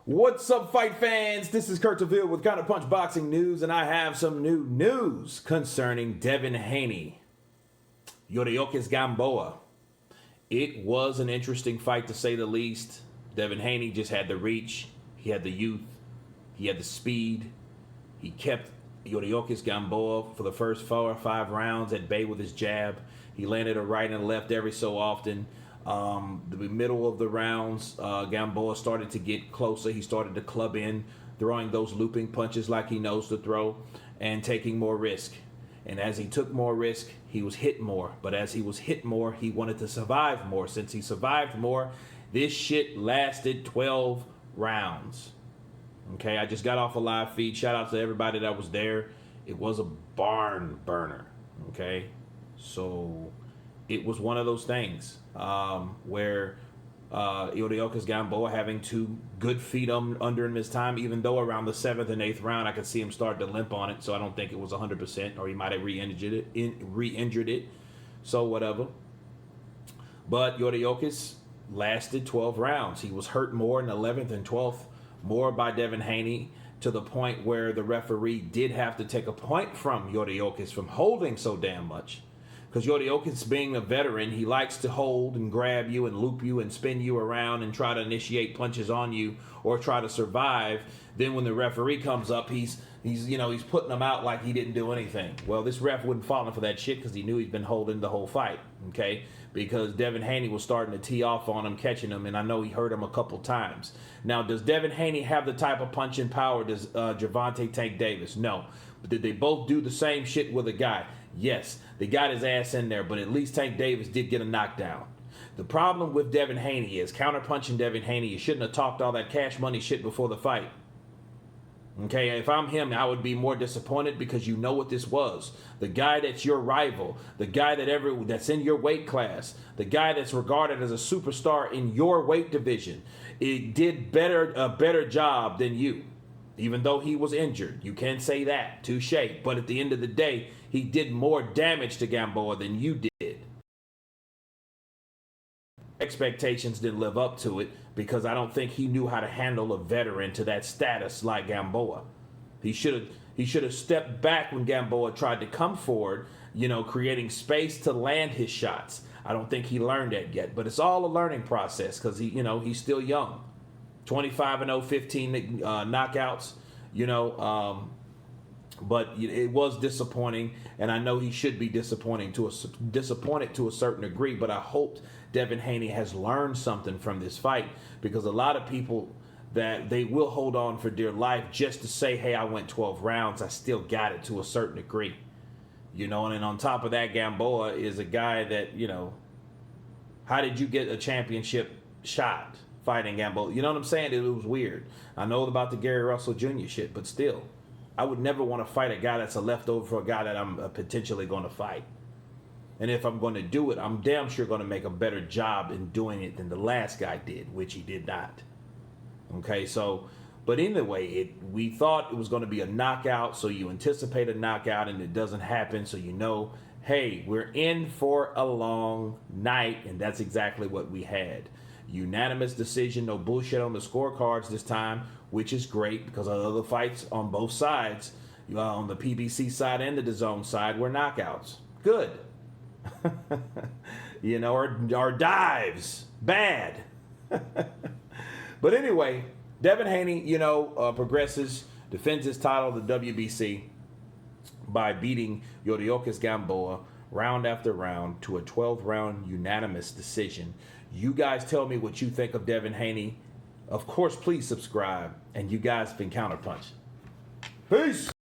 What's up, fight fans? This is Kurt DeVille with Counterpunch Boxing News, and I have some new news concerning Devin Haney, Yuriorkis Gamboa. It was an interesting fight, to say the least. Devin Haney just had the reach, he had the youth, he had the speed. He kept Yuriorkis Gamboa for the first 4 or 5 rounds at bay with his jab. He landed a right and a left every so often. The middle of the rounds, Gamboa started to get closer. He started to club in, throwing those looping punches like he knows to throw, and taking more risk. And as he took more risk, he was hit more. But as he was hit more, he wanted to survive more. Since he survived more, this shit lasted 12 rounds. Okay, I just got off a live feed. Shout out to everybody that was there. It was a barn burner. Okay, so it was one of those things where Yuriorkis Gamboa having 2 good feet under him this time, even though around the 7th and 8th round I could see him start to limp on it, so I don't think it was 100%, or he might have re-injured it, so whatever. But Yuriorkis lasted 12 rounds. He was hurt more in the 11th and 12th, more by Devin Haney, to the point where the referee did have to take a point from Yuriorkis from holding so damn much. Because Yuriorkis, being a veteran, he likes to hold and grab you and loop you and spin you around and try to initiate punches on you or try to survive. Then when the referee comes up, he's putting them out like he didn't do anything. Well, this ref wouldn't fall for that shit because he knew he'd been holding the whole fight, okay? Because Devin Haney was starting to tee off on him, catching him, and I know he hurt him a couple times. Now, does Devin Haney have the type of punching power does Gervonta Tank Davis? No. But did they both do the same shit with a guy? Yes. They got his ass in there, but at least Tank Davis did get a knockdown. The problem with Devin Haney is, counterpunching Devin Haney, you shouldn't have talked all that cash money shit before the fight. Okay, if I'm him, I would be more disappointed because you know what this was. The guy that's your rival, the guy that's in your weight class, the guy that's regarded as a superstar in your weight division, it did a better job than you. Even though he was injured, you can say that, touche. But at the end of the day, he did more damage to Gamboa than you did. Expectations didn't live up to it because I don't think he knew how to handle a veteran to that status like Gamboa. He should have stepped back when Gamboa tried to come forward, creating space to land his shots. I don't think he learned that yet, but it's all a learning process because he's still young. 25-0, 15 knockouts, but it was disappointing, and I know he should be disappointed to a certain degree, but I hoped Devin Haney has learned something from this fight, because a lot of people that they will hold on for dear life just to say, hey, I went 12 rounds, I still got it to a certain degree, and on top of that, Gamboa is a guy that, how did you get a championship shot fighting Gamboa? You know what I'm saying? It was weird. I know about the Gary Russell Jr. shit, but still, I would never want to fight a guy that's a leftover for a guy that I'm potentially going to fight. And if I'm going to do it, I'm damn sure going to make a better job in doing it than the last guy did, which he did not. Okay, so, but anyway, we thought it was going to be a knockout, so you anticipate a knockout and it doesn't happen, so hey, we're in for a long night, and that's exactly what we had. Unanimous decision, no bullshit on the scorecards this time, which is great because of other fights on both sides, on the PBC side and the DAZN side, were knockouts. Good. Or dives. Bad. But anyway, Devin Haney, progresses, defends his title, the WBC, by beating Yuriorkis Gamboa round after round to a 12-round unanimous decision. You guys tell me what you think of Devin Haney. Of course, please subscribe. And you guys been Counterpunch. Peace.